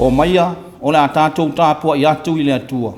O maia, o le a tātou tāpua i atu i le atua.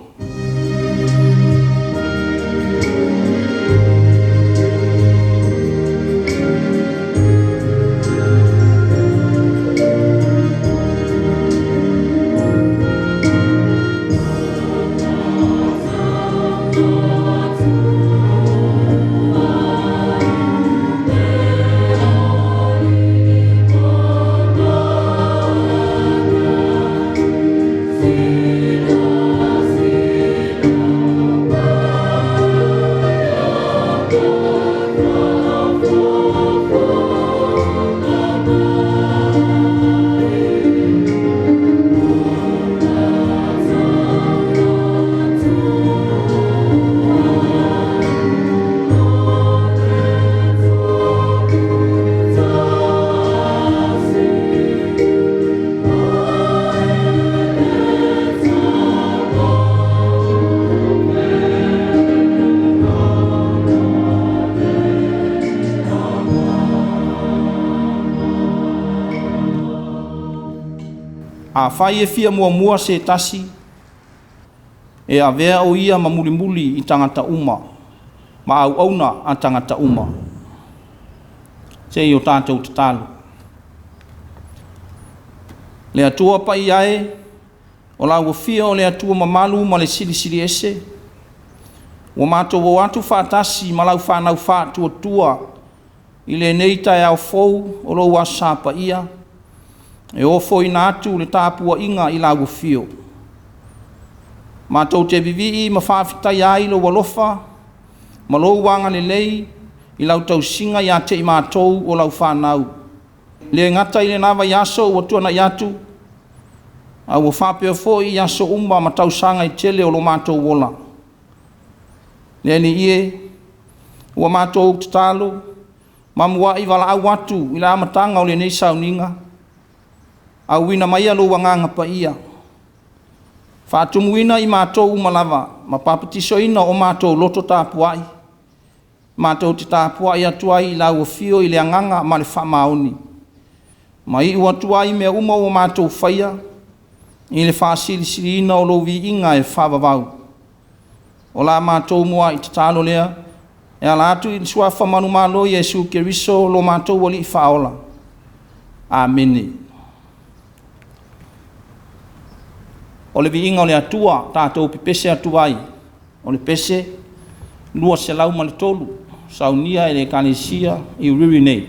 A whai e fia mua se tasi, e a vea o ia ma mulimuli i tangata uma, ma au auna a tangata uma. Se i o tātou tatalu. Le atua pa i ae, o la ua fia o le atua mamalu ma le sili ese, o mātou o atu whātasi ma lau whanau whātua tua, i le neitai au fou o lo wa sāpa ia, e ofo ina atu le tāpua'iga i la ufio. Mātou te vivi'i ma whawhitai ai lo walofa, ma lo wanga lelei i lau tausinga i a te i mātou o lau whanau. Le ngata i le nawa yaso o tuana i atu, a o whapea fo i yaso umba ma tausanga i tele o lo mātou wola. Le ni ie, ua mātou tatalo, ma mua i wala au atu i la amatanga o le nei sauninga, a wina mai alo wanganga pa ia. Whaatumuina i mātou umalava, ma papatiso ina o mātou loto tāpuai. Mātou te tāpuai atuai i lau fio i le anganga ma le whamaoni. Ma i ua tuai mea uma o mātou whaia, i le whaasiri ina o lo vi inga e whavavau. O la mātou mua i te talo lea, e ala atu i sua whamanu malo i Jesu Keriso lo mātou wali i whaola. Amene. O le viinga o le atua, tātou pipese atuai. O le pese, lua se lau ma le tolu, saunia e le kanesia i uriri nei.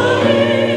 Tuiātaga,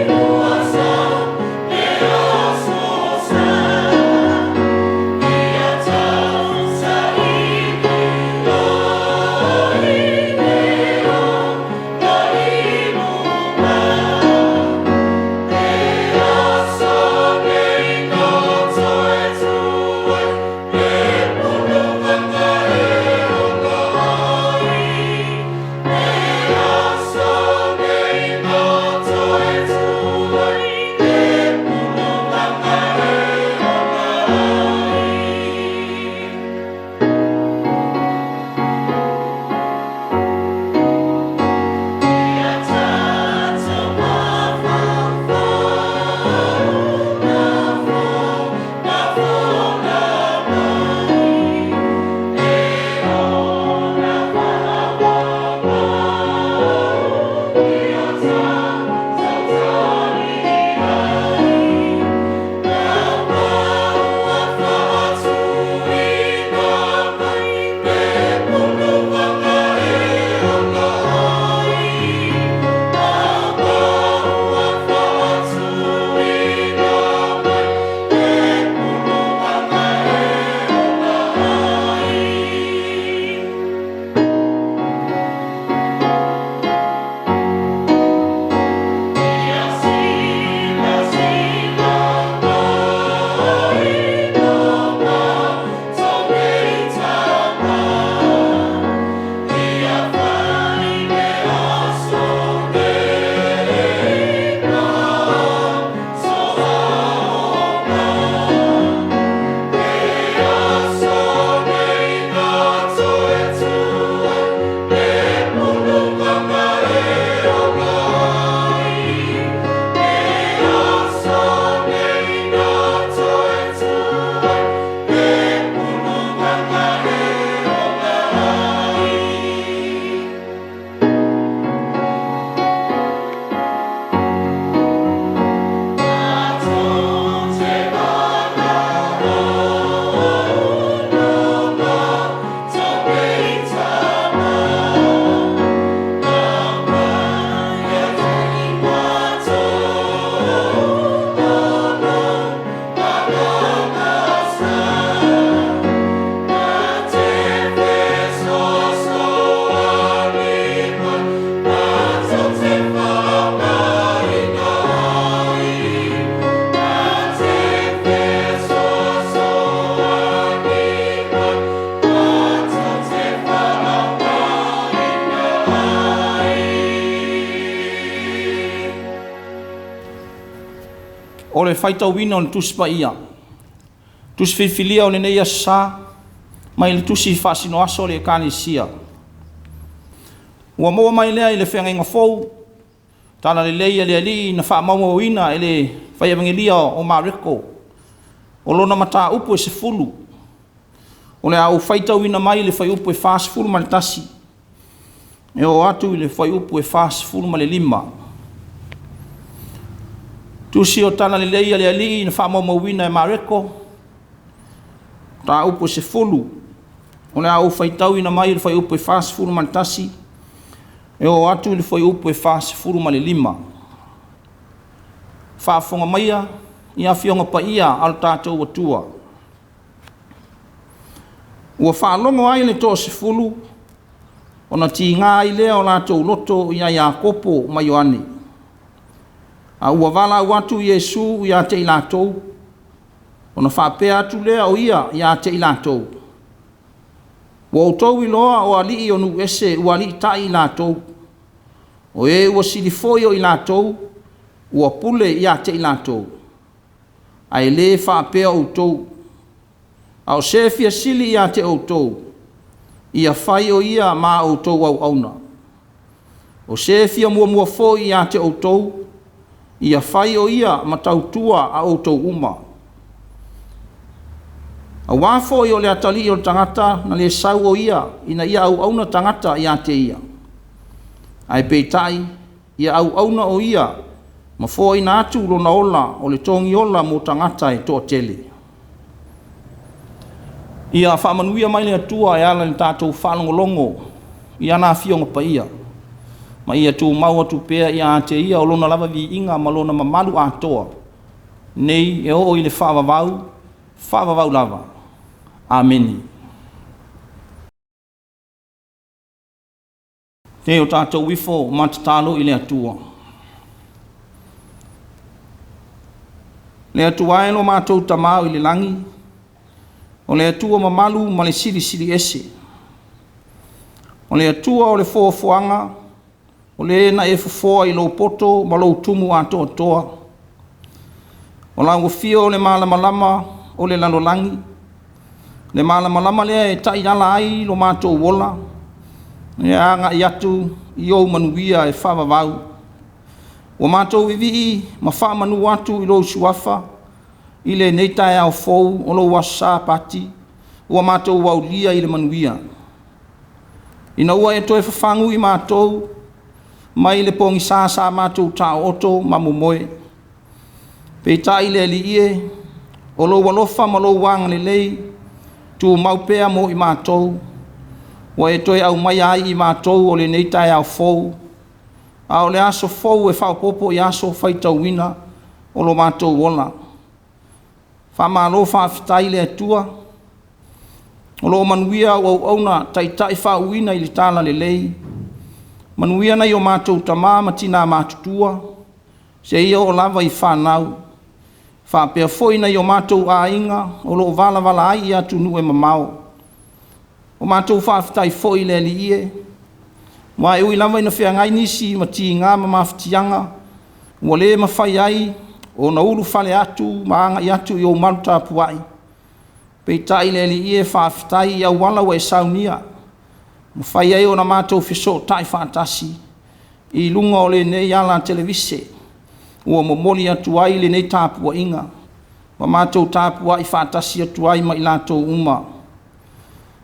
o le Faitau wina o le tusi pa ia. Tusi whiwhilia o le neia sa, mai le tusi whaasino aso le kānisia. Ua moa mai lea i le whenga fou, tala le leia le ali na wha mauma wina e le whaiawangilia o Mareko. O lona mata upu e se fulu. O le au Faitau wina mai le whai upu e whaas fulu ma le tasi. E o atu i le whai upu e whaas fulu ma le 5. Tusi o tala le leia le ali na wha mauma wina e Mareko. Ta upu e se fulu. O le au Faitau wina mai le whai upu e whaas fulu ma le tasi. E o atu le foi upu e whaase furu ma le 5. Whaafonga maia, ia whionga pa ia al tātou atua. Ua whaalongo ai le tō se fulu, o na ti ngā i lea o lātou loto ia ia kopo mai oane. A ua wala watu Iesu ia te i lātou, o na whapea atu lea o ia te i lātou. Ua utau i loa o ali i onu ese ua ali tai i lātou. O e ua silifoio i lātou, ua pule ia te i lātou. Ai le whaapea outou. A o sefia sili ia te outou. Ia whai o ia mā outou au auna. O sefia mua fo ia te outou. Ia whai o ia matautua a outou uma. A wafo i o le atali o tangata na le sau o ia, ina ia au auna tangata ia te ia. Ai peitai, ia au auna o ia, ma fo ina atu lo na ola o le tongi ola mo tangata e toa tele. Ia whamanuia mai le atua e ala le tātou whalongolongo, ia nā whionga pa ia. Ma ia tū maua tū pēa ia te ia o lona lava vi inga ma lona mamalu atoa. Nei e o i le whaavavau lava. Ameni. Te o tātou wifo matatalo i le atua. Le atua e lo mātou tamau i le langi. O le atua mamalu ma le siri ese. O le atua o le foafoanga. O le na e fofoa i lo poto ma lo tumu atoa toa. O la ngofio o le malamalama o le lalolangi. Le malamalama lea e tai ala ai lo mātou wola. E anga i atu i o manuia e whaavavau. O mātou vivi ma whaamanu atu i lo suafa. I le neitai au fou o lo wasa pati. O mātou wau lia i le manuia. Ina ua e toe whawhangu i mātou. Mai le pongi sa mātou tā oto ma mumoe. Peitai le li ie. O lo walofa ma lo wanga le lei. Tu maupea mo i mātou. Wa e toi au mai ai i mātou o le neitai au fou. A o le aso fou e whaupopo i aso Faitau wina o lo mātou wola. Whamalo whaafitai le atua. O lo manuia o auna taitai whauina i le tala le lei. Manuia nei o mātou tamā matina mātutua. Se ia o lava i whanau. Whapea foi nei o mātou a inga o lo vala ai i atu nu e mamau. O mātou whaafitai foi le li ie. Wa e ui lava ina whea ngai nisi ma ti ngā ma mawhitianga. Ua le ma whai ai o na ulu whale atu ma anga i atu i o maru TAPUA'IGA. Peitai le li ie whaafitai i au wala wa e saunia. Ma whai ai o na mātou whiso tai whaatasi. I lunga o le nei ala televise. Ua momoli atu ai le nei TAPUA'IGA. Wa mātou TAPUA'IGA whaatasi atu ai ma i lātou uma.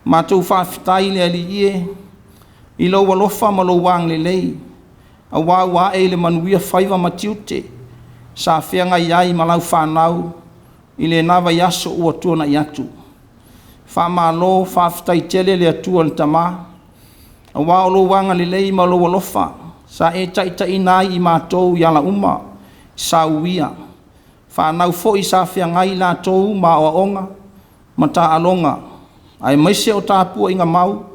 Mātou whaafitai le ali ie. I lau walofa ma lau wang le lei. A wā e le manuia whaiva matiute. Sa whianga iai ma lau whanau. I le nawa yaso ua tuana i atu. Whamalo whaafitai tele le atua le tamā. A wā o lau wanga le lei ma lau walofa. Sa e taita inai i mātou i ala uma. Sa uia. Whanau fo i sa whianga i lātou ma o onga. Ma ta alonga. Ai maise o TAPUA'IGA mau.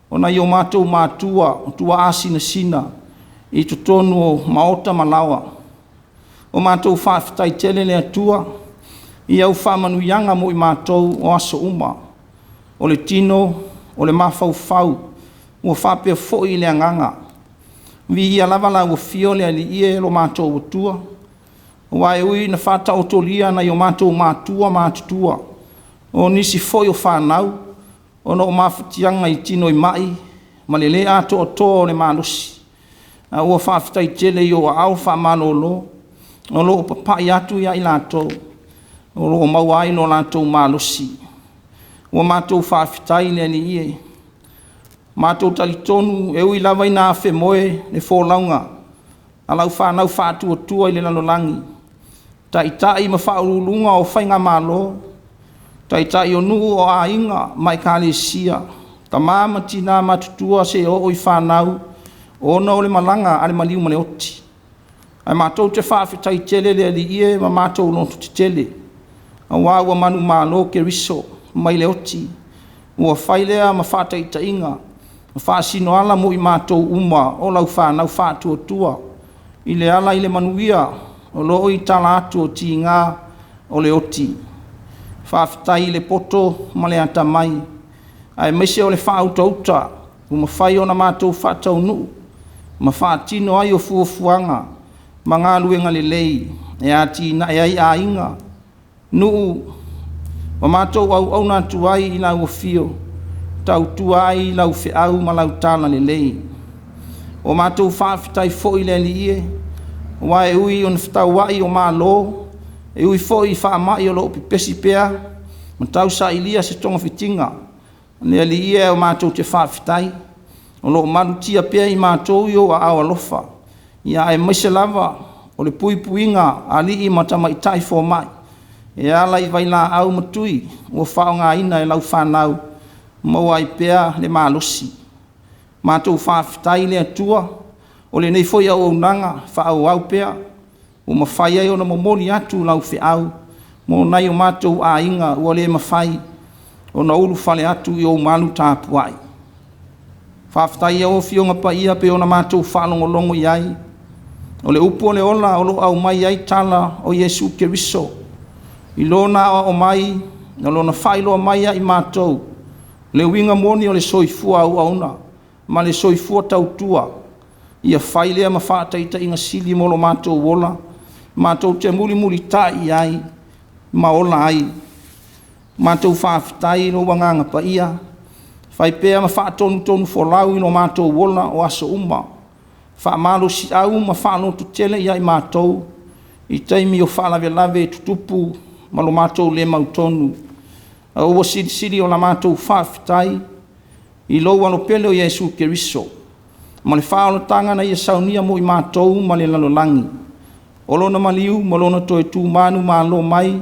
O na i o mātou Mātua, o tua asina sina, i tutonu o maota malawa. O mātou whaafitai tele le atua, i au whamanuianga mo i mātou o aso uma. O le tino, o le mawhau, o whapea fo i le anganga. Vi ia lavala o fio le ali ie lo mātou o tua. Wa ui na fata otolia na yo mātou mātua mātutua. O nisi foi o whanau, o no mawhitianga I tino I mai, ma le le ato o tō le mālusi. A ua whawhitai tele I o au whamanolo, o lo o papai atu ia I lātou, o lo o mauai no lātou mālusi. Ua mātou whawhitai le ni ie. Mātou talitonu e ui lawa I nā whe moe le fōlaunga, a lau whanau whātu o tua I le lalolangi. Tai ma whaurulunga o whainga mālo, tai o nuu o a inga mai kālesia, ta māma tina matutua se o I whanau, o na o le malanga ale maliu male oti. Ai mātou te whawhitai tele le ali ie ma mātou notu te tele. A wāua manu mālo ke riso mai le oti, ua whailea ma whātai ta inga, ma whāsino ala mo I mātou uma o lau whanau whātu o tua, I le ala I le manuia, o loo I tala atu o ti ngā o le oti. Whawhitai le poto ma le ata mai. Ai mese o le whautauta, u ma whai o na mātou whatau nuu. Ma whaatino ai o fuafuanga, ma ngā luenga le lei, e ati na e ai a inga. Nuu, ma mātou au nā tuai I lau o fio, tau tuai I lau whiau ma lau tala le lei. O mātou whawhitai fo I le li ie, wa e ui on whatauai o mālo, e ui foi whaamai o loo pipesi pea, ma tau sa ilia se tonga fitinga, ne ali ia o mātou te whawhitai, o loo marutia pea I mātou I o a awa lofa, ia e maise lava, o le pui puinga, ali I matama I tai fo mai, e ala I vaila au matui, o whao ngā ina e lau whanau, maua I pea le mālosi, mātou whawhitai le atua, o le nei foi au nanga whaau au pea, o mawhai ai o na momoli atu lau whiau, mo nai o mātou a inga ua le mawhai, o na ulu whale atu I o malu tāpuai. Whawhitai au fionga pa ia pe o na mātou whalongolongo I ai, o le upo le ola o lo au mai ai tala o Yesu Keriso, I lona o mai, na lona whailo mai ai mātou, le winga moni o le soifua au auna, ma le soifua tautua, ia whailea ma whaataita inga sili molo mātou wola, mātou te mulimuli tai ai, ma ola ai, mātou whawhitai no wanganga pa ia, whaipea ma whaatonu wholau ino mātou wola o aso uma, whaamalo si au ma whaanotu tele ia I mātou, I taimi o whaalawelave tutupu, ma lo mātou le mautonu, a ua siri o la mātou whawhitai, I lo wano pele o Yesu Keriso, ma le whaolotanga na ia saunia mo I mātou ma le lalolangi. O lona maliu, ma lona toe tū manu mālo mai,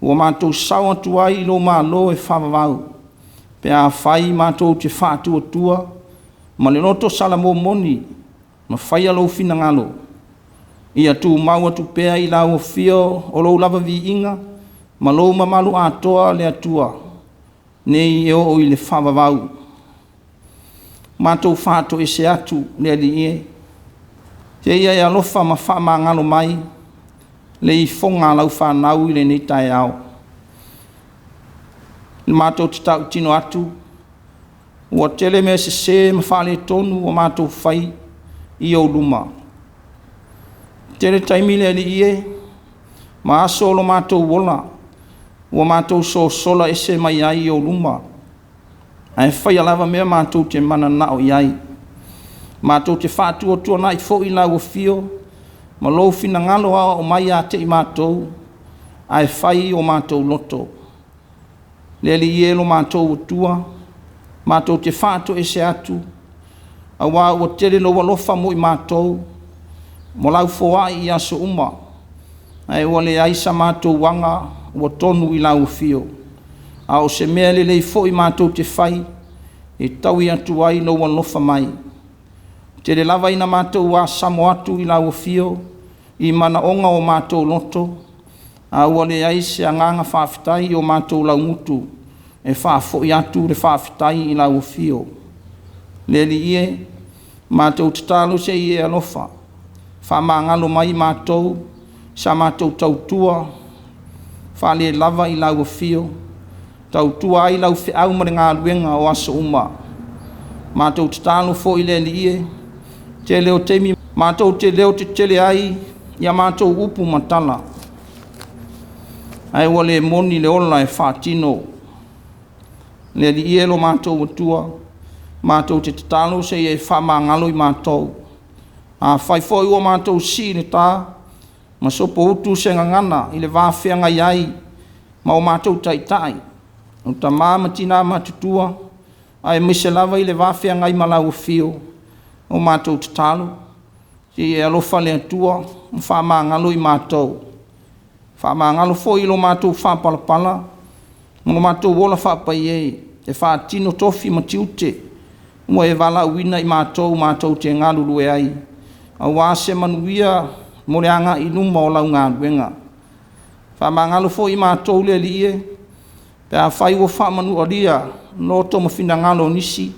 ua mātou sau atu ai I lo mālo e whawawau. Pea whai mātou te whātu o tua, ma le noto sala mō moni, ma whai alo fina ngalo. Ia tū mau atu pea I lau o fio, o lo lava vi inga, ma lo mamalu atoa le atua, nei e o I le whawawau. Mātou whāto e se atu le ali ie. Te ia e alofa ma whaama ngalo mai, le I whonga lau whanau I le nei tai au. Le mātou te tau tino atu, ua tele me se ma whale tonu o mātou whai I o luma. Tele taimi le ali ie, ma aso lo mātou wola, ua mātou so sola e se mai ai I o luma. Ai whai alawa mea mātou te mana nao iai. Mātou te whātu o tua nai fo I lau o fio, ma lou fina ngalo a o mai a te I mātou, ai whai o mātou loto. Le li ielo mātou o tua, mātou te whātu e se atu, a wā o tere lo walofa mo I mātou, mo lau foai I aso uma, ai o le aisa mātou wanga o tonu I lau o fio. A o se mea le lei fo I mātou te whai, e tau I atu ai no walofa mai. Te le lava ina mātou a samo atu I lau o fio, I mana onga o mātou loto, a ua le aise a nganga whawhitai o mātou lau ngutu, e whafo I atu le whawhitai I lau o fio. Le li ie, mātou te talo se I e alofa, whamangalo mai mātou, sa mātou tautua, whale lava I lau o fio, tautua ai lau whiau ma ngā ruenga o aso uma. Mātou te talo fo I le li ie, te leo teimi, mātou te leo te tele ai, ia mātou upu matala. Ai ua le moni le ola e whātino. Le li ielo mātou atua, mātou te tatalo se e whamangalo i mātou. A whaifoi ua mātou si le tā, ma sopo utu se ngangana i le wāwhianga iai, ma o mātou taitai. O ta māma tina mātutua, ai mise lava i le wāwhianga i malau fio, o mātou tatalo. Si e alofa le atua, whamangalo i mātou. Whamangalo fo i lo mātou whapalapala, mo mātou wola whapai e whātino tofi matiute, mo e wala uina i mātou te ngalulu e ai. A wāse manuia mo le anga i numa o lau Gāluega. Whamangalo fo i mātou le li e, pe a whai o whamanu o lia, no to mawhina ngalo nisi,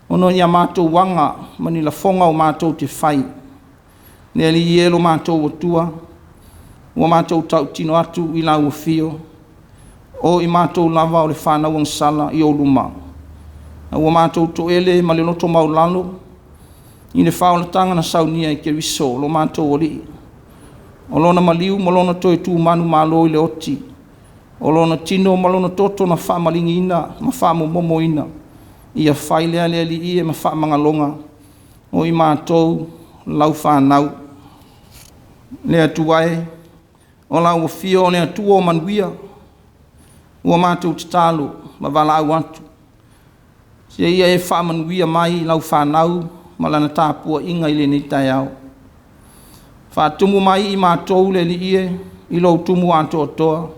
ono ia mātou wanga, mani la fonga o mātou te whai. Ne li e lo mātou o tua, ua mātou tau tino atu i lau fio, o i mātou lava o le whanau ang sala i o luma. Ua mātou to ele ma le noto maulalo, i le whaolatanga na saunia i ke wiso, lo mātou o li. O lona maliu, ma lona toi tū manu malo i le oti. O lona tino, ma lona toto na whamalingi ina, ma whamo momo ina. Ia whailea le li ie ma whamangalonga, o i mātou lau whanau. Le atuae, o lau fio le atua o manuia, ua mātou tatalo, ma wala au atu. Se ia e whamanuia mai lau whanau, ma lana TAPUA'IGA i le nei tai au. Whātumu mai i mātou le li ie, i lau tumu ato toa.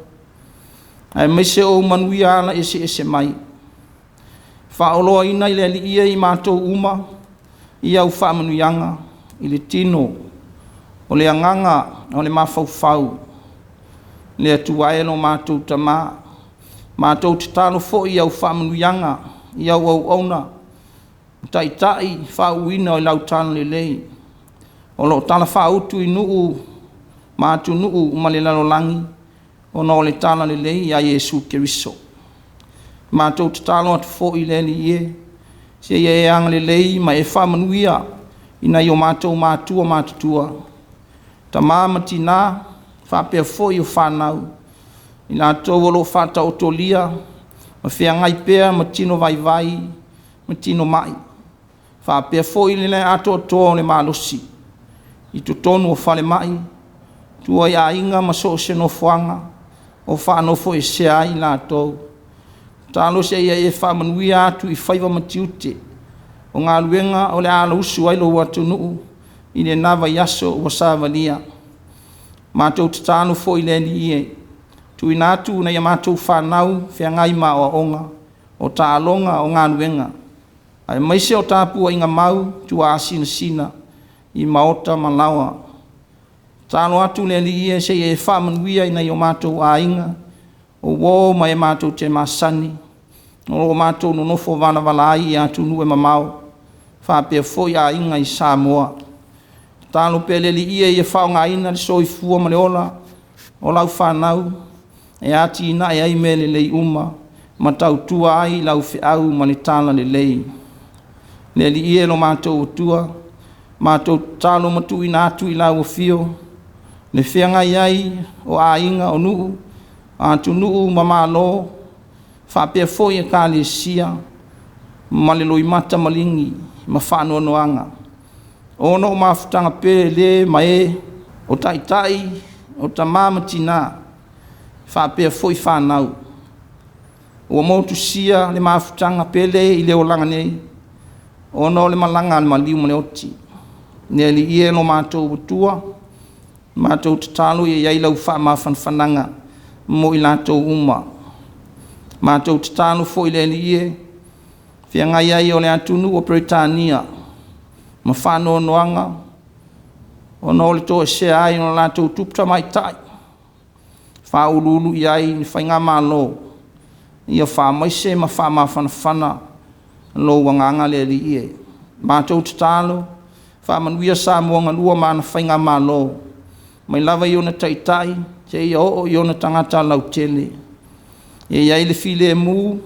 Ai meise o manuia ala ese mai. Whaoloa ina i le li ie i mātou uma, i au whamanuianga, i le tino, o le anganga, o le mawhauwhau. Le atuae lo mātou tamā, mātou te talo fo i au whamanuianga, i au auna, tai whauina o lau tana le lei. O lo tala whautu i nuu, mātou nuu ma le lalolangi, o no le tana le lei a Yesu Keriso. Mātou te talo atu fo i le li e, se e ang le lei ma e whamanuia, ina i o mātou mātua mātutua. Ta māmati nā, whapea fo i o whanau, i nā tau alo whata o tolia, ma whea ngai pēr ma tino vai, ma tino mai. Whapea fo i le ato o toa o le malosi, i to tonu o whale mai, tua i a inga ma so se no fuanga, o whanofo e se ai nā tau. Talo se ia e whamanuia atu i whaiva matiute, o Gāluega o le ala usu ailo watu nuu, i le nawa yaso o sāvalia. Mātou tatano fo i le ni e, tu i nātu na ia mātou whanau whea ngai ma o onga, o tālonga o Gāluega. Ai maise o TAPUA'IGA mau, tu a sina, i maota malawa. Tālo atu le li e se e whamanuia ina i o mātou a inga, o wō ma e mātou te masani, o mātou no nofo wana walai i atu nu e mamau, whapea fo i a inga i Samoa. Tālo pele li i e whaonga ina le soi fua ma le ola, o lau whanau, e ati ina e ai mele lei uma, ma tau tua ai lau whiau ma le tāla le lei. Le li i e lo mātou o tua, mātou tālo matu ina atu i lau o fio, le whianga iai o a inga o nuu, atu nuu ma malo, whapea fo i e kāle sia, ma le loi mata malingi, ma whanua noanga. Ono o mawhutanga pere le ma e, o taitai, o ta mamati nā, whapea fo i whanau. O motu sia le mawhutanga pere i leo langa nei, ono le malanga le maliu ma le oti. Ne li ie no mātou utua, mātou tatalo i iai lau wha mawhanwhananga, mo i lātou uma. Mātou tatalo fo i le li ie, whia ngai ai o le atunu o Britania, ma whanau noanga, o no le tō e se ai no lātou tupta mai tai. Wha ululu i ai ni whainga malo, ia wha maise ma wha mawhanawhana, lo wanganga le li ie. Mātou tatalo, wha manuia sa muanga lua mana whainga malo, mai lava i ona taitai, te ia o i ona tangata lau tele. Ia le file e mu,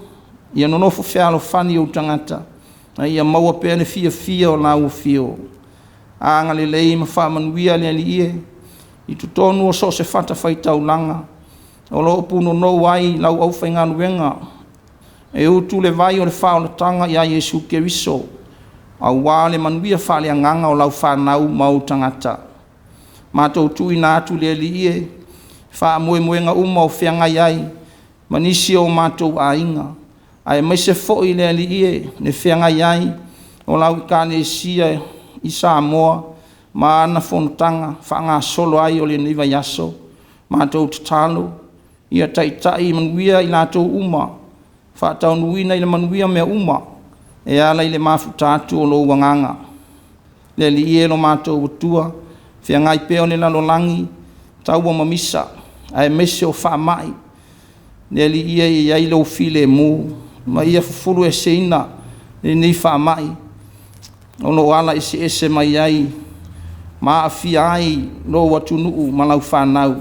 ia nonofo whialo whani o tangata, ia maua pēne fia o lau fio. Anga le lei ma wha manuia le li ie, I tutonu o so se fata Faitau langa. O lo puno no wai lau au whainga nuenga. E utu le vai o le whao le tanga ia Yesu Keriso. Au wā le manuia whale anganga o lau whanau mau tangata. Mātou tui nā atu le li ie. Wha moe moenga uma o whianga iai. Manisi o mātou a inga. Ai maise fo i le li ie. Ne whianga iai. O lau I kāne sia I Samoa. Ma ana fonutanga. Whanga solo ai o le niva yaso. Mātou tatalo. Ia taitai manuia I lātou uma. Whaatau nuina I le manuia mea uma. E ala I le mafutatu o lo wanganga. Le li ie lo mātou watua. Whiangai peo le lalolangi. Tau wa mamisa. Ai mese o whaamai. Le li ie I ai lo file mu. Ma ia fufuru e seina. Le ni whaamai. O lo ala ese mai ai. Ma afia ai lo watunuu malau whanau.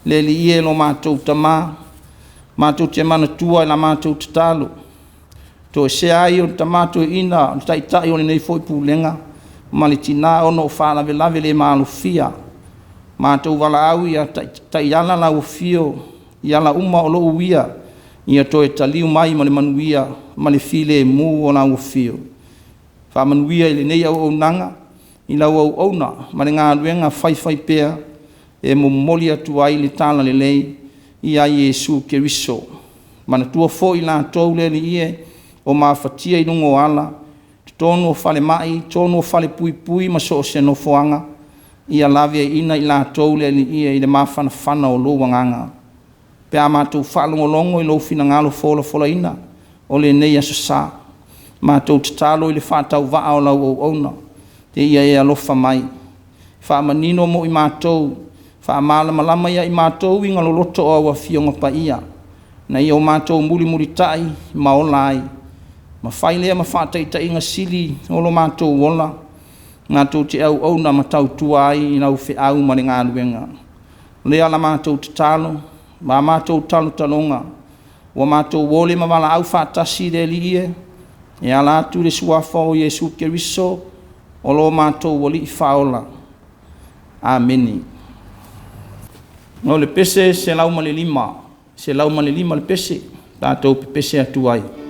Le li ie lo mātou tama. Mātou te mana tua I la mātou tatalo. To se ai o tamato ina. Tai o le nei foi pulenga. Malitina o no whalawe lawe le malufia. Mātou wala au ia tai ala la ufio. Iala uma o lo uia. Ia to e taliu mai ma le manuia. Ma le file mu o la ufio. Wha manuia I le nei au nanga. I lau au ona. Ma le ngā ruenga whai pea. E mo moli atu ai le tala le lei. Ia Yesu Keriso. Mana tua fo I la tau le li ie. O mawhatia I lungo ala. Tonu o fale mai. Tonu o fale pui ma so se no foanga. Ia lawe ina I la tau le li ie. I le mawhana whana o lo wanganga. Pe a mātou whalongolongo I lo fina ngalo fola ina. O le nei aso sa. Mātou tatalo I le whātau waa o lau o ona. Te ia e alofa mai. Whaamanino mo I mātou. Whaamala malama ia I mātou I ngaloloto o awa fionga pa ia. Na ia o mātou mulimuli tai maolai. Ma whailea ma whātaita inga sili o lo mātou wola. Mātou te au au na matau tuai I nau whi au ma le Gāluega. Lea la mātou te talo. Ma mātou talo talonga. Wa mātou wole ma wala au whātasi le li ie. E ala atu le suafa o Yesu Keriso. O lo mātou wali I whaola. Ameni. No le pese se lau male lima. Se lau male lima le pese. Tātou pe pese atu ai. Io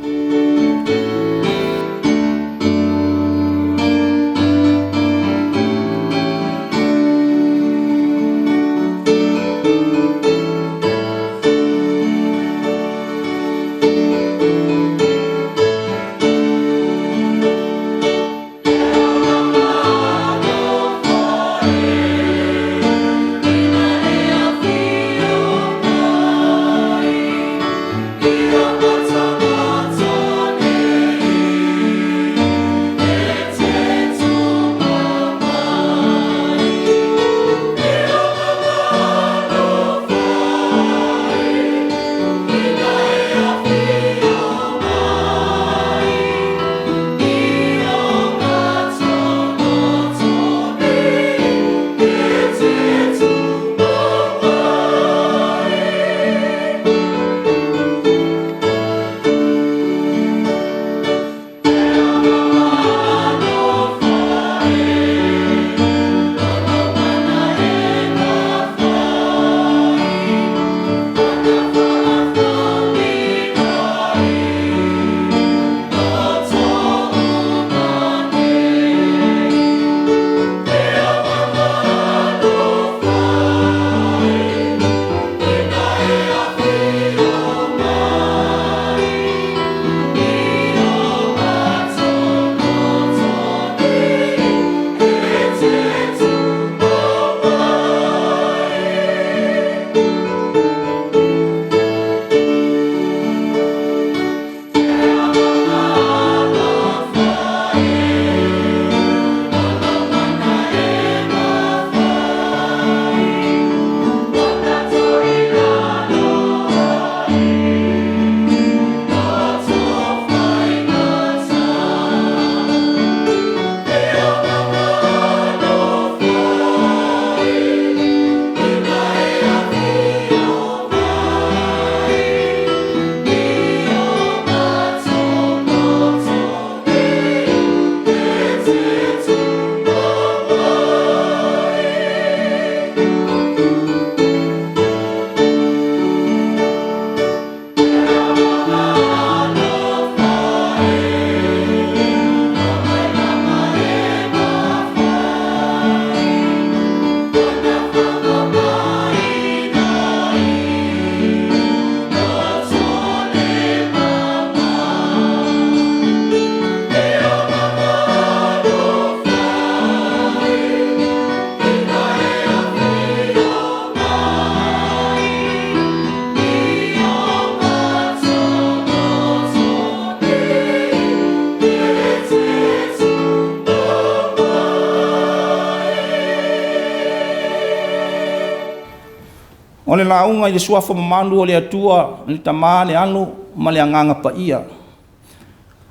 O le launga i le suafa mamalu o le atua, le tamā le alo, ma le anganga pa ia.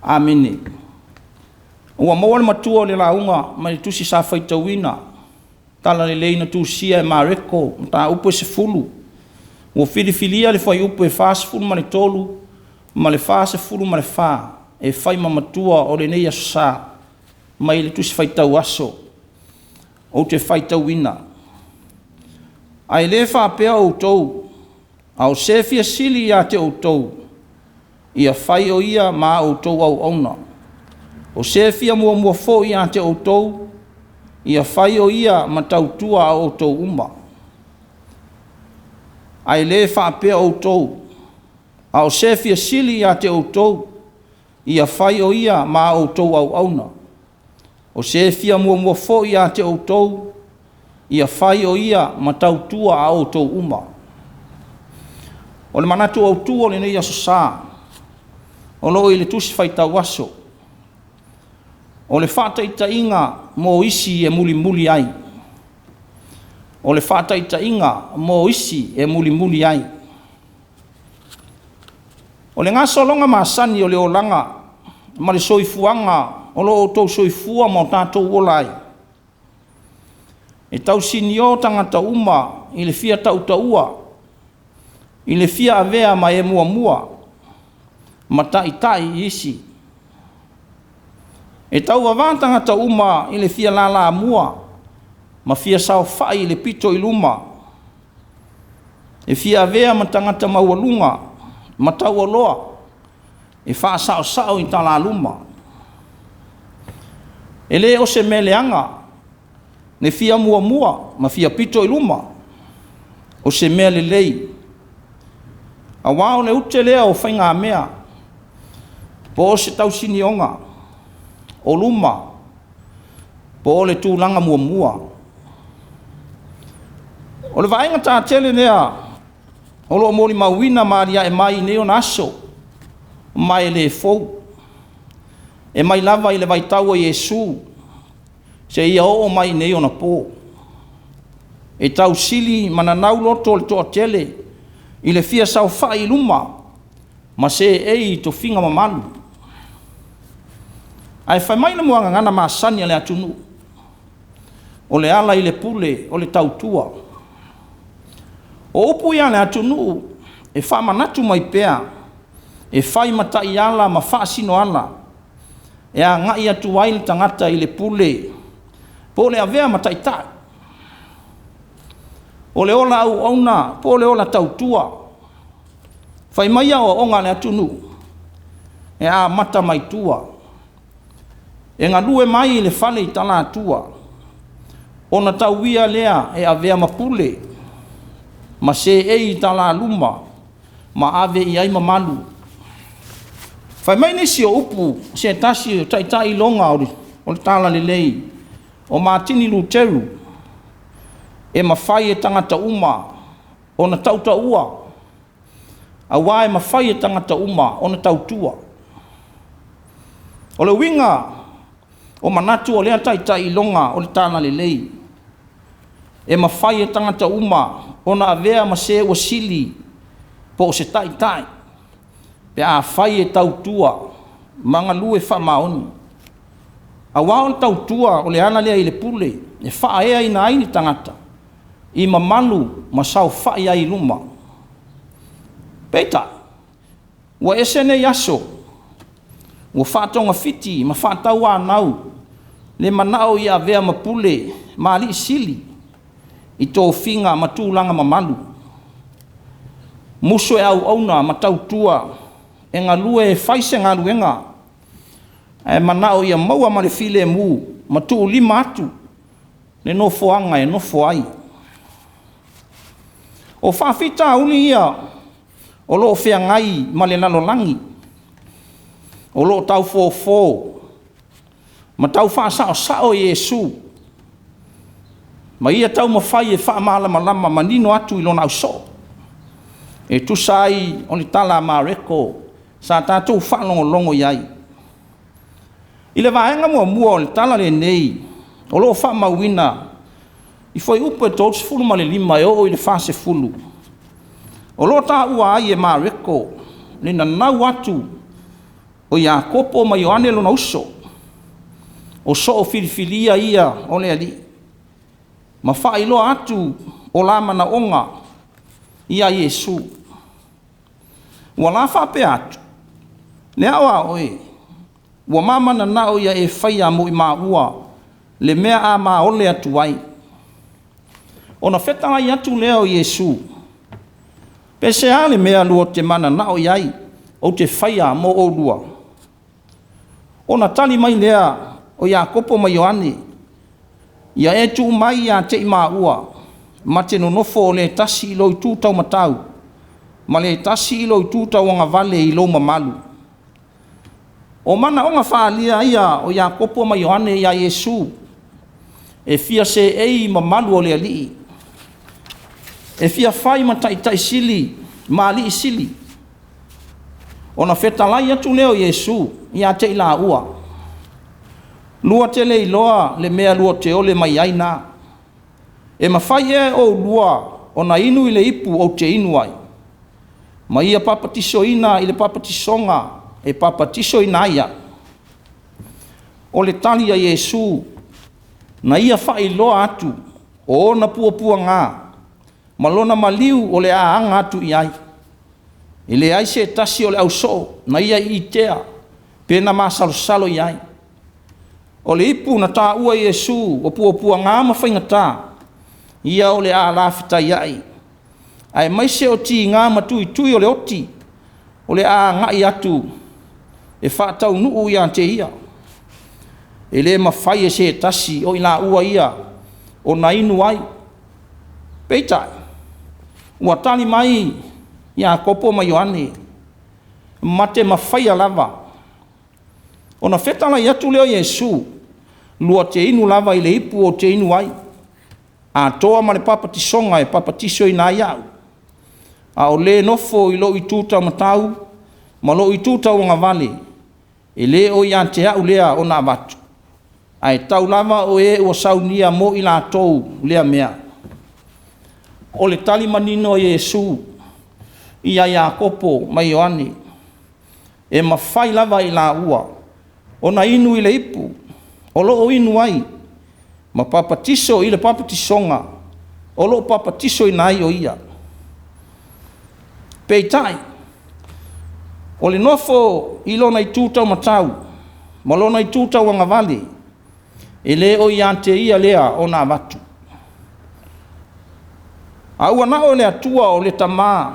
Amene. Ua maua le matua o le launga, ma le tusi sa faitauina. Tala le leina Tusia e Mareko, ta upo se fulu. Ua filifilia le fai upo e fase fulu ma le tolu, ma le fase fulu ma le fa. E fai ma matua o le nei asosa, ma i le tusi faitau aso. O te faitauina. Ai le whapea Autū, au sefia sili ia te Autū, ia whai o ia ma Autū au auna. O sefia mua fo ia te Autū, ia whai o ia ma tautua a Autū uma. Ai le whapea Autū, au sefia sili ia te Autū, ia whai o ia ma Autū au auna. O sefia mua fo ia te Autū, ia whai o ia ma tautua a Autū uma. O le manatu Autū o le nei aso sā, o lo i le tusi faitau aso. O le whātaitainga mō isi e mulimuli ai. O le whātaitainga mō isi e mulimuli ai. O le ngāsa longa māsani o le olanga, ma le soifuanga, o lo o tau soifua ma o tātou olai. E tau sinio tangata uma i le fia tautaua, i le fia avea ma e mua, ma tai isi. E tau awa tangata uma i le fia lala mua, ma fia sao fai i le pito i luma. E fia avea ma tangata maualunga, ma tau aloa, e faa sao i tala luma. E le o se meleanga, ne fia mua, ma fia pito i luma, o se mea le lei. A wao le ute lea o whainga mea, po o se tau sinionga, o luma, po o le tūlanga mua. O le vaenga tā tele nea, o lo mori mawina maria e mai neo naso, mai le fou, e mai lava i le Vaito'a o Iesu, se ia o mai nei ona po. E tau sili mananau loto le toa tele, i le fia sau fai luma, ma se ei to finga mamalu. Ai fai mai na muanga ngana maasani ale atunu. O le ala i le pule, o le tautua. O upu ia le atunu, e wha manatu mai pea, e fai mata i ala ma wha sino ala, e a ngai atu ai le tangata i le pule, po le avea mataitai. O le ola au auna, po le ola tautua. Fai mai au onga le atunu. E a mata mai tua. E ngā lue mai le fale i tala atua. O na tauia lea e avea mapule. Ma se e i tala luma. Ma ave i ai mamalu. Fai mai nisi o upu, se tasi o taitai longa o le tala le lei. O Martini Luteru, e mawhai e tangata uma, o na tautaua. A wā e mawhai e tangata uma, o na tautua. O le winga, o manatu o lea taitai longa, o le tāna le lei. E mawhai e tangata uma, o na avea ma se o sili, po o se taitai. Pe a whai e tautua, manga lue wha maoni. A wao le tautua o le ana lea i le pule, e wha ea i na aini tangata, i mamalu ma sau wha ia i luma. Peita, ua ese nei aso, ua whātonga fiti ma whātau anau, le manao i a vea ma pule, ma ali sili, i tō whinga ma tūlanga mamalu. Muso e au auna ma tautua, e ngā lue e whaise ngā luenga, e manao ia maua ma le file mu, ma tuu lima atu, le no foanga e no foai. O whawhita uli ia, o loo whea ngai ma le lalolangi, o loo tau fō, ma tau whaasao sao Iesu, ma ia tau mawhai e wha malama ma nino atu i lona au so. E tusai o ni tala Mareko, sa tātou whalongo iai. I le vaenga mua o le tala le nei, o loo wha mawina, i foi upo e tōts fulu ma le lima e o i le fase fulu. O lo tāua ai e Mareko, lina nau atu o Iakopo ma Ioane lona uso. O so o filifilia ia o le ali. Ma whaailoa atu o la mana onga ia Iesu. Ua la whape atu. Le awa oe. Ua mamana na o ia e whaia mo I Mātua. Le mea a ma ole atu ai. Ona whetanga I atu leo Iesu. Pese a le mea lua te mana na o iai. O te whaia mo o lua. Ona tali mai lea o Iakopo ma Ioane. Ia e tu mai a te I Mātua. Ma te nonofo o le tasi I lo I tūtau matau. Ma le tasi I lo I tūtau anga vale I lo mamalu. O mana onga whaalia ia o Iakopo ma Ioane ia Iesu. E fia se ei mamalu o le alii. E fia whai ma tai sili, ma alii sili. Ona whetalai atu leo Iesu, ia te ila ua. Lua te le iloa le mea lua te ole mai aina. E mawhai e o lua, ona inu I le ipu o te inu ai. Ma ia papatiso ina I le papatisonga, e papatiso ina ia. O le tali a Iesu, na ia whai loa atu, o na pua ngā. Malona maliu o le aanga atu I ai. I le ai se tasi o le au so, na ia I tea, pena masalo I ai. O le ipu na tā ua Iesu, o pua ngā mawhaingata, ia o le a lafita iai. Ai mai se o ti ngā matui o le oti, o le a ngai atu, e Faitau nuu ia te ia. E le mawhai e se tasi o ina ua ia, o na inu ai. Peitai, ua tali mai Iakopo ma Ioane, ma te mawhai a lava. O na whetala I atu leo Iesu, lua te inu lava I le ipu o te inu ai. A toa ma le papatisonga e papatiso ina iau. A o le nofo I lo I tūtau matau, ma lo I tūtau o ngavale. E le o ia te au lea o na watu. Ai tau lava o e ua saunia mo I la tou lea mea. O le tali manino Iesu, ia Iakopo ma Ioane. E mawhai lava I la ua. O na inu I le ipu, o lo o inu ai. Ma papatiso I le papatisonga, o lo papatiso ina ai o ia. Peitai, o le nofo I lona I tūtau matau, ma lona I tūtau anga vale, e le o ia te ia lea o na watu. A ua na o le atua o le tamā,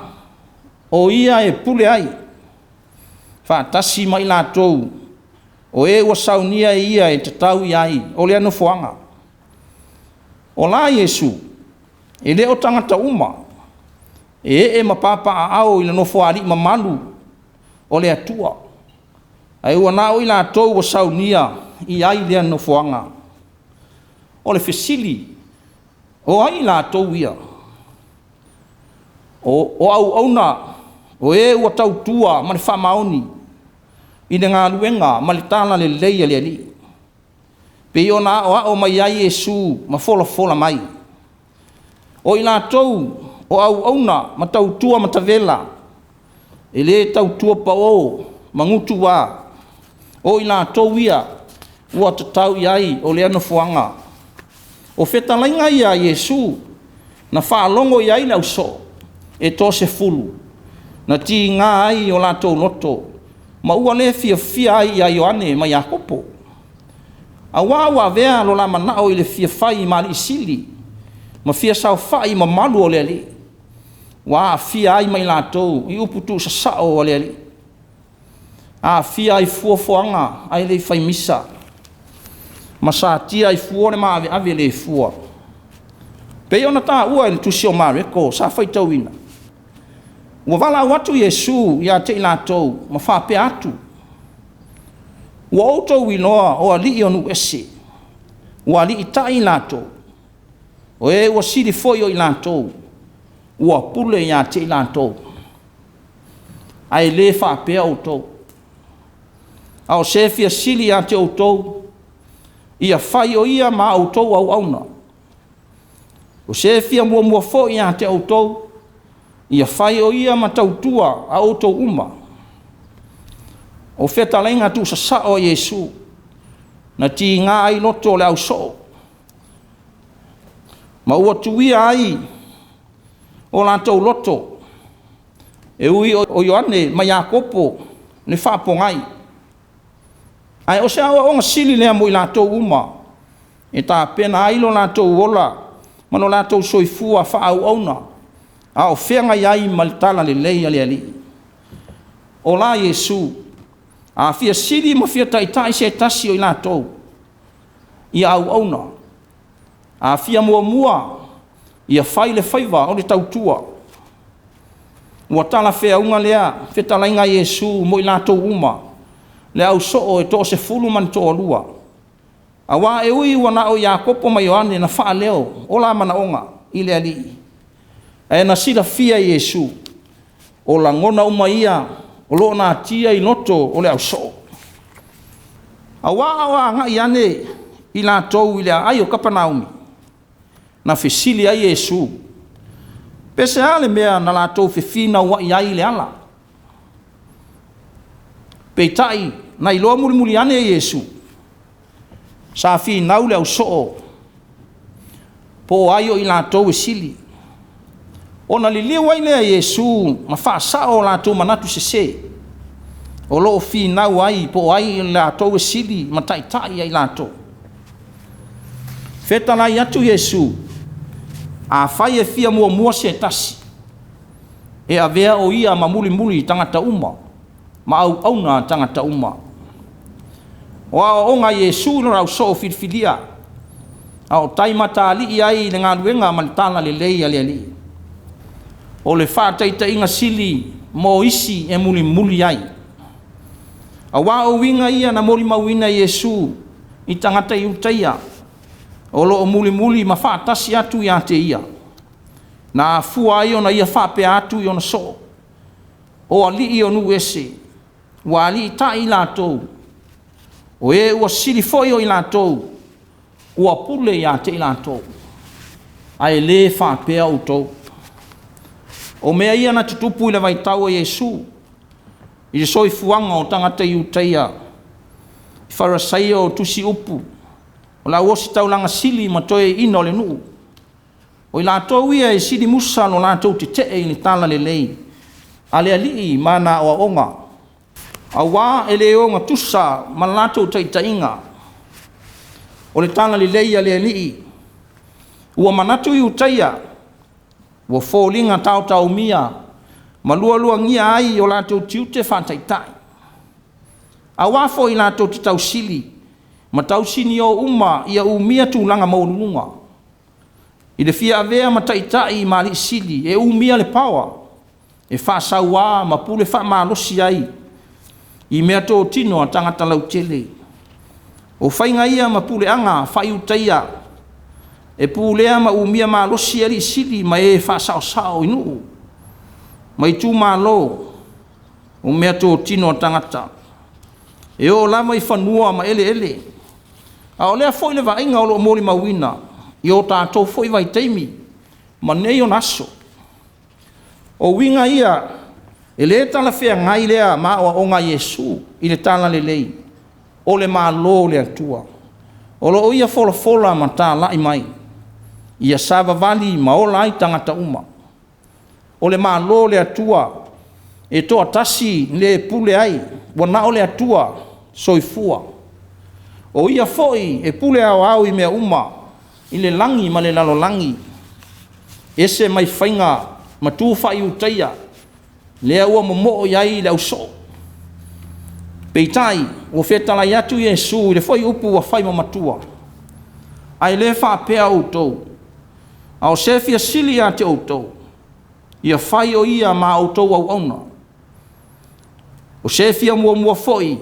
o ia e pule ai, whaatasi mai la tou, o e ua saunia ia e te tau iai, o le anofoanga. O la Iesu, e le o tangata uma, e mapapa a au I le nofo ari mamalu, o le atua. Ai ua na o I la tou ua saunia iai le anofoanga. O le fesili, o ai la tou ia. O au auna, o e ua tau tua ma le whamaoni, I le Gāluega ma le tala le leia le ali. Pe I ona o mai ai Iesu ma fola mai. O I la tou, o au auna ma tau tua ma tavela, e le tau tua pa o, ma ngutu wā. O I la tou ia, ua tatau iai o le anofoanga. O whetalainga ia Iesu, na whaalongo iai lau so, e tō se fulu. Na ti ngā ai o la tau loto, ma ua le fia ai a Ioane ma Iakopo. A wā vea lo la manao I le fia whai ma li sili, ma fia sau whai ma malu o le ali. Wā fia ai mai la tau, I uputu sa sao o le ali. A fia ai fuafoanga, ai le whai misa. Ma sa tia ai fuore ma ave le fua. Pe ona tā ua I le tusi o Mareko, sa Faitau ina. Ua wala watu Iesu ia te ila tau, ma whape atu. Ua outou iloa o ali o nu ese. Ua ali ta ila tau. O e ua siri foi o ila tau. Ua pule ia te ila tau. Ai le whape outou. Ao se fia sili ia te outou. Ia whai o ia ma outou au auna. O se fia mua foi ia te outou. ia whai o ia matautua a outou uma. O whetalainga tu sa o Yesu, na ti ngā ai loto le au so. Ma ua tuia ai o lātou loto, e ui o Ioane ma Iakopo le whapongai. Ai o se awa o ngasili lea mo i lātou uma, e tā pena ai lo lātou ola, ma no lātou soifua wha au auna, a o whenga iai malitala le lei ali ali. O la Yesu, a fia siri ma fia taitai se tasi o i lātou, i au auna, a fia mua, ia whai le whaiva o le tautua. Ua tala whea unga lea, whetalainga Yesu mo i lātou uma, le au soo e tō se fulu man tō lua. A wā e ui ua na o Iakopo ma Ioane na wha leo, o la mana onga, i le ali. E na sila fia Yesu, o la ngona uma ia, o lo na tia i loto o le au soo. A wā nga i ane i lātou i le ai o Kapanaumi, na fesili ai Yesu. Pese ale mea na lātou fefina wa i ai le ala. Peitai, na iloa mulimuli ane Yesu. Sa fi nau le au soo. Po ai o i lātou e sili. O na li liu ai lea Yesu, ma wha sao lātou manatu se se. O loo fi nau ai, po ai lātou e sili, ma tai ai lātou. Whetalai atu Yesu, a whai e fia mua se tasi. E a vea o ia ma mulimuli tangata uma, ma au auna tangata uma. O a onga Yesu no rau so filfilia, a o taimata ali i ai le Gāluega malitala le lei ali ali. O le whātaita inga sili mo isi e mulimuli ai. A wā o winga ia na mori mawina Yesu i tangata i utaia. O lo o mulimuli ma whaatasi atu i ate ia. Na fua i ona ia whape atu i ona so. O ali i onu ese. Wa ali i ta i lātou. O e ua siri foi o i lātou. Ua pule i ate i lātou. Ai le whape au tau. O mea ia na tutupu i le Vaitau o Yesu. I le soi fuanga o tangata i utaia. I wharasaia o tusi upu. O la wosi taulanga sili ma toe ina o le nuu. O i lātou ia e sili musa no lātou te i le tala le lei. A le alii mana o onga. A wā e le onga tusa ma lātou taitainga. O le tala le lei a le alii. Ua manatu i utaia. Ua fōlinga tau mia. Ma lua ngia ai o lātou tiute whātaitai. A wā fo i lātou te tau sili. Ma tau sini o uma ia umia tūlanga maurunga. I le fia avea ma taitai ma li sili e umia le pawa. E whaasau wā ma pule wha malosi ai. I mea tō tino a tangata lau tele. O whainga ia ma pule anga whai utaia. E pulea ma umia malosi ali sili ma e whaasau sao inu. Ma i tū malo o mea tō tino a tangata. E o lama i whanua ma ele. A o lea foi le vainga o lo mori mawina. I o tātou foi vai teimi. Ma nei o naso. O winga ia. E le tala whea ngai lea ma o onga Yesu. I le tala le lei. O le malo le atua. O lo ia fola ma tā lai mai. Ia sava vali ma o lai tangata uma. O le malo le atua. E toa tasi le pule ai. Wana o le atua. Soifua. O ia foi e pule au i mea uma. I le langi ma le lalo langi. Ese mai whainga ma tūwha i utaia. Lea ua momo iai le au so. Peitai, o whetala i atu Yesu, le foi upu wa whai ma Matua. Ai le whapea outou. Ao sefia sili a te outou. Ia whai o ia ma outou au auna. O sefia mua foi.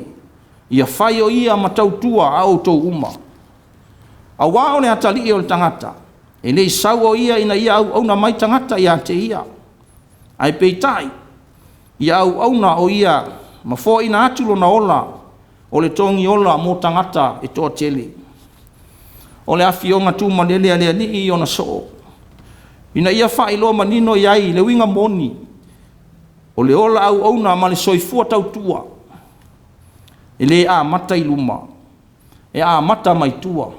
Ia whai o ia matautua a outou uma. A wao ne atali o le tangata. E nei sau o ia ina ia au auna mai tangata ia te ia. Ai peitai. Ia au auna o ia. Ma fo ina atulo na ola. O le tongi ola mo tangata e toa tele. O le afionga tu manele alea ni i ona so. ina ia whailo manino iai le winga moni o le ola au na ma le soifua tautua e le a mata i luma e a mata maitua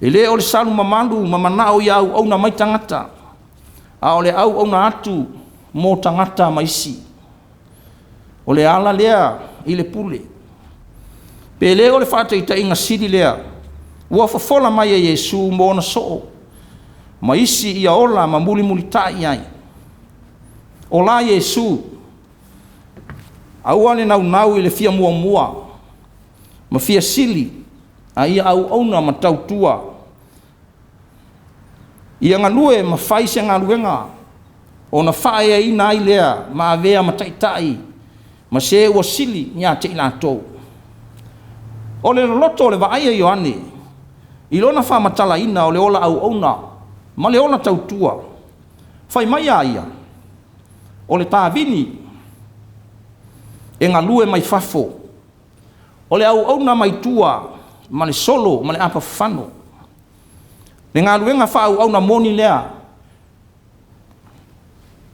e le o le salu mamalu mamanao i au na mai tangata a o le au na atu mo tangata maisi o le ala lea i le pule pe le o le whātaita inga siri lea ua fafola mai e Yesu mo na soo ma isi ia ola ma mulimuli tai ai o la Yesu au ane nau i le fia mua ma fia sili a ia au na ma tautua ia ngalue ma faise Gāluega o na whae ina ai lea ma avea ma taitai ma se ua sili nia te ilatou o le loto o le vaaya Ioane i lona whamatala ina o le ola au na ma le ona tautua whai mai a ia o le tāwini e ngalue mai fafo o le au na mai tua ma le solo ma le apa whano le Gāluega wha au na moni lea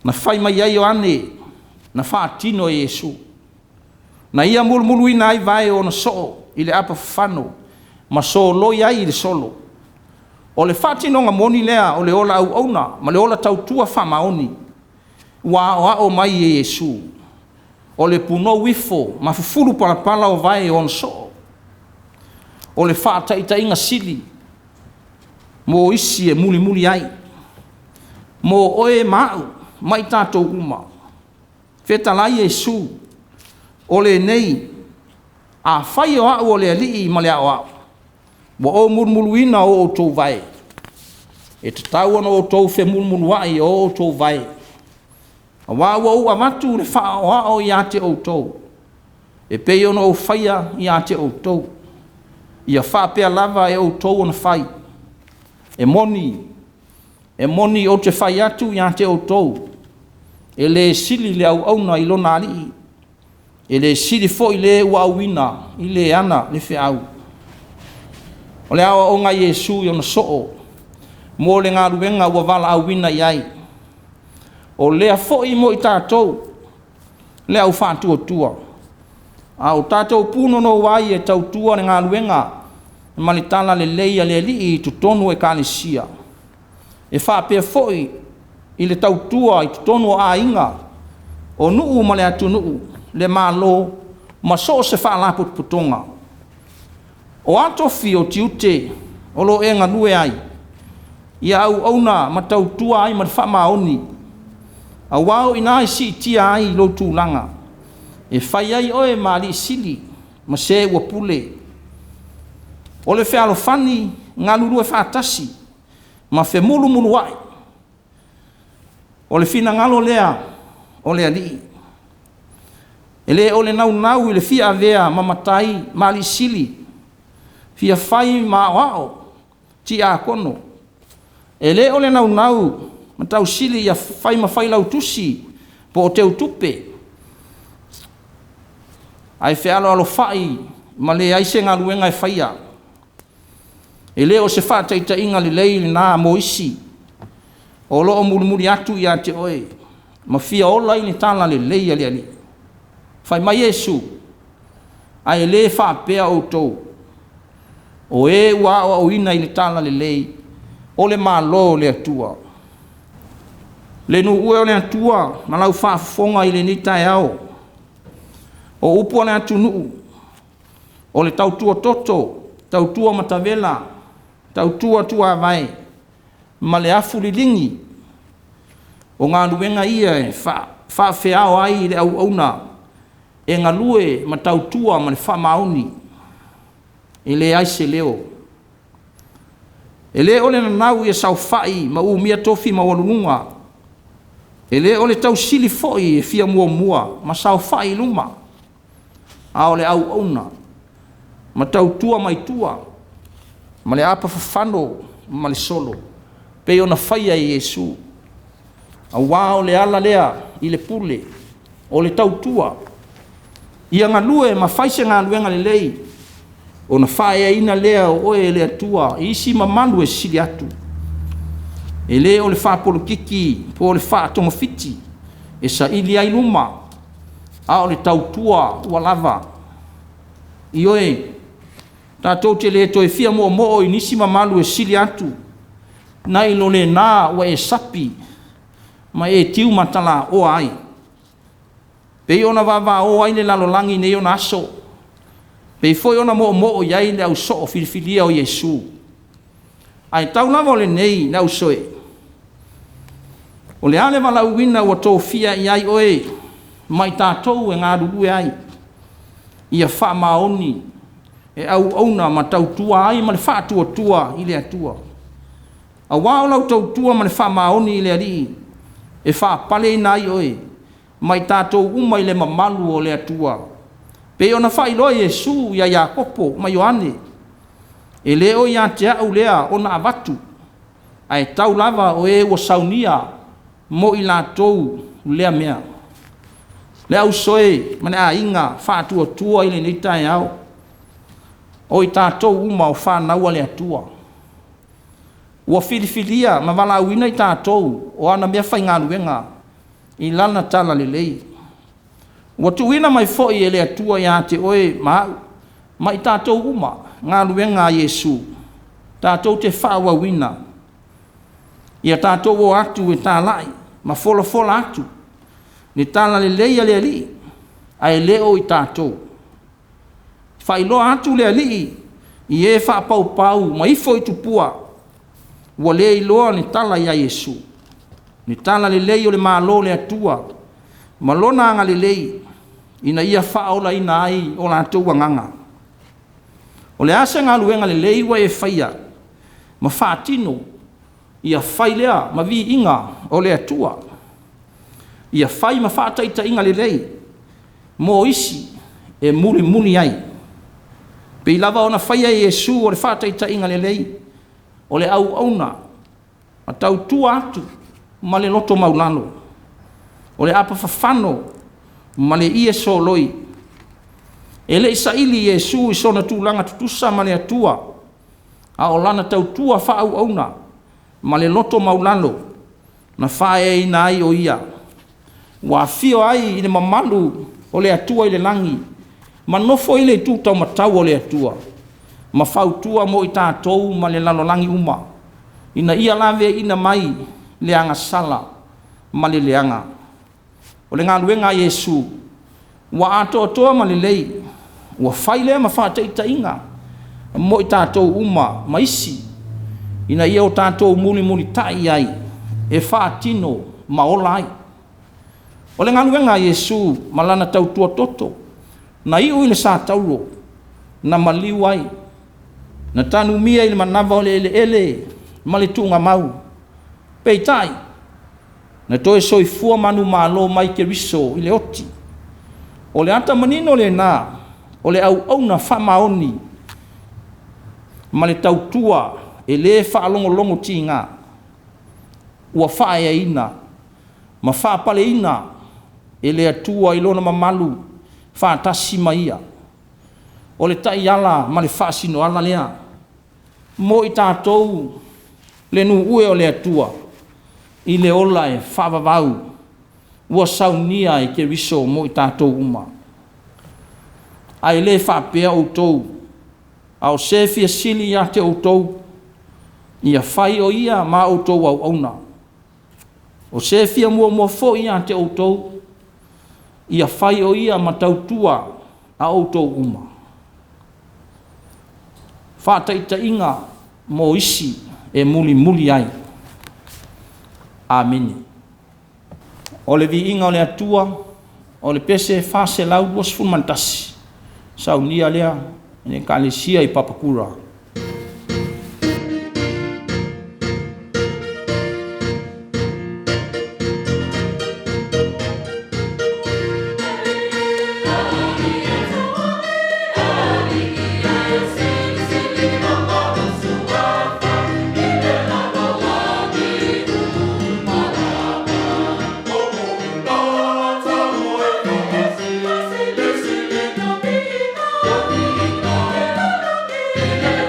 na whai mai a Ioane na wha tino e Yesu na ia mulmulu ina ai vai o na soo i le apa whano ma so loi ai i le solo o le whatinonga moni lea o le ola au na ma le ola tautua whamaoni wa o mai e Yesu o le puno wifo ma fufuru palapala o vai o na soo o le whaataita inga sili mo isi e mulimuli ai mo oe mau mai tātou uma whetalai Yesu o le nei a whai o au o le alii ma le au au wa o mulmuluina o Autū vai e te tau ana o Autū whe mulmuluai o Autū vai a wāua ua matu le wha o ao i ate Autū e pei ono o whaia i ate Autū ia whapea lava e Autū ona whai e moni o te whai atu i ate Autū e le sili le au na i lona alii e le siri fo i le ua auina i le ana le whiau o le awa o ngai Yesu i ona soo mo le Gāluega ua wala auina i ai o lea fo i mo i tātou le au whātua a o tātou puno no wai e tautua le Gāluega ma le tala le leia le li i tutonu e kālesia e whapea fo i le tautua i tutonu a inga o nuu ma le atu nuu le malo ma so se fa la putonga o atofi o tiute o lo e ngalue ai ia au na ma tautua ai ma fa maoni a wao ina i si tia ai lo tūlanga e fai ai oe ma li sili ma se ua pule o le whealo fani ngaluru e whaatasi ma whe mulu ai o le fina ngalo lea o le alii ele o le nau i le fia avea mamatai ma li sili fia fai ma wao ti a kono ele o le nau ma tau sili ia fai ma fai lau tusi po o te utupe ai fealo alo fai ma le aise Gāluega e faia ele o se whaataita inga le leili nā mo isi o lo o mulimuli atu i a te oe ma fia ola i ni tala le leia le ali fai mai Yesu ai le whapea Autū o e ua o ina i le tala le lei o le malo le atua le nu ue o le atua ma lau whaafonga i le nita e ao o upu o le atu nuu o le tautua toto tautua matavela tautua tua vai ma le afu lilingi o Gāluega ia e whaafeao ai le au na e ngalue ma tautua ma le whamaoni e le aise leo e le ole na nau ia sau whai ma umia tofi ma walunga e le ole tau sili foi e fia mua ma sau whai luma a ole au na ma tautua mai tua ma le apa whawhano ma le solo pe ona whaia i Yesu a wā o le ala lea i le pule o le tautua ia ngalue ma faise Gāluega le lei o na whae ina lea o oe le atua i isi mamalu e sili atu E le o le whapolokiki, po le whaatomawhiti, e sa ili ai luma, a o le tautua ua lava. I oe, tātou te le toi fia mo mo i nisi mamalu e sili atu, na ilo le nā ua e sapi, ma e tiu matala o ai. Pe ona vava o ai le lalolangi ne ona aso, pe foi ona mo mo i ai le au so o filifilia o Yesu. Ai tau lava o le nei na usoe. O le ale wala uwina ua tō fia i ai oe, mai tātou e ngā rugu e ai. Ia wha maoni, e au auna ma tautua ai ma le wha atua tua i le atua. A wao lau tautua ma le wha maoni i le ari, e wha pale i nai oe, mai tātou umai le mamalu o le atua. Pe ona wha ilo Yesu ia Iakopo ma Ioane, e leo ia te au lea ona avatu, ai tau lava o e o saunia mo i lātou lea mea. Le au soe, mane a inga, whātua tua i le nita e au. O i tātou uma o whānaua le atua. Ua filifilia, ma wala uina i tātou, o ana mea whai ngā luenga, i lana tala le lei. Ua tuina mai foi e le atua i ate oe ma i tātou uma, ngā luenga a Yesu. Tātou te whaua wina. Ia tātou o atu e tālai, ma fola atu. Ni tala le leia le ali, ai leo i tātou. Whailo atu le ali, i e whapau, ma ifo i tupua, ua le iloa ni tala ia Yesu. Ni tala le lei o le malo le atua, ma lona anga le lei, ina ia whaola ina ai o lātou anganga. O le asa ngā luenga le lei wa e whaia, ma whaatino, ia whailea, ma vi inga o le atua. Ia whai ma whaataita inga le lei, mo isi e mulimuli ai. Pei lava ona whaia Yesu o le whaataita inga le lei, o le au auna, a tau tuatu, ma le loto maulano. O le apa whawhano, ma le ia soloi. E le isaili Yesu i sona tūlanga tutusa ma le atua, a o lana tau tua whaau auna, ma le loto maulano, na whae ina ai o ia. Wa fio ai i le mamalu o le atua i le langi, ma nofo i le tūtau matau o le atua, ma whautua mo i tātou ma le lalolangi uma, ina ia lawe ina mai le anga sala, ma le leanga. O le ngā luenga Yesu, wa ato atoa ma le lei, wa whaile ma whaataita inga, mo i tātou uma, ma isi, ina ia o tātou mulimuli tai ai, e whaatino ma ola ai. O le ngaluenga Yesu malana tau tua toto, na iu i le sa tauro, na maliu ai, na tanu mia i le manawa o le ele, ma le tunga mau. Peitai, na toe soifua manu malo mai ke riso i le oti. O le ata manino le nā, o le au na whamaoni, ma le tau tua e le whaalongolongo ti ngā, ua whae ina, ma whaapale ina, e le atua i lona mamalu, whaatasi maia. O le tai ala, ma le whaasino ala lea. Mo i tātou, le nu ue o le atua, i le ola e whaavavau, ua saunia e ke riso mo i tātou uma. Ai le whaapea outou, au se fia sili ia te outou, ia whai o ia ma outou au auna. O se fia mua fo ia te outou, ia whai o ia ma tautua a outou uma. Whātaita inga mo isi e mulimuli ai. Amini. O le vi inga o le atua, o le pese whase lau duas fulmantasi. Saunia lea, ne kalesia i Papakura. Yeah.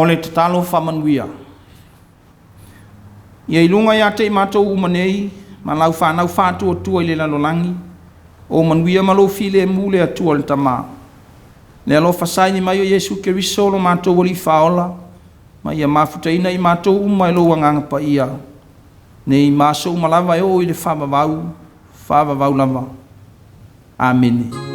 o le tatalo whamanuia. Ia ilunga ia te mātou umanei, ma lau whanau whātua tua i le lalolangi, o manuia malo file mule atua le tamā. Le alo whasai ni mai o Yesu Keriso lo mātou wali whaola, ma ia mafutaina i mātou umai lo wanganga pa ia. Nei māso umalawa e o i le whavavau lava. Amen.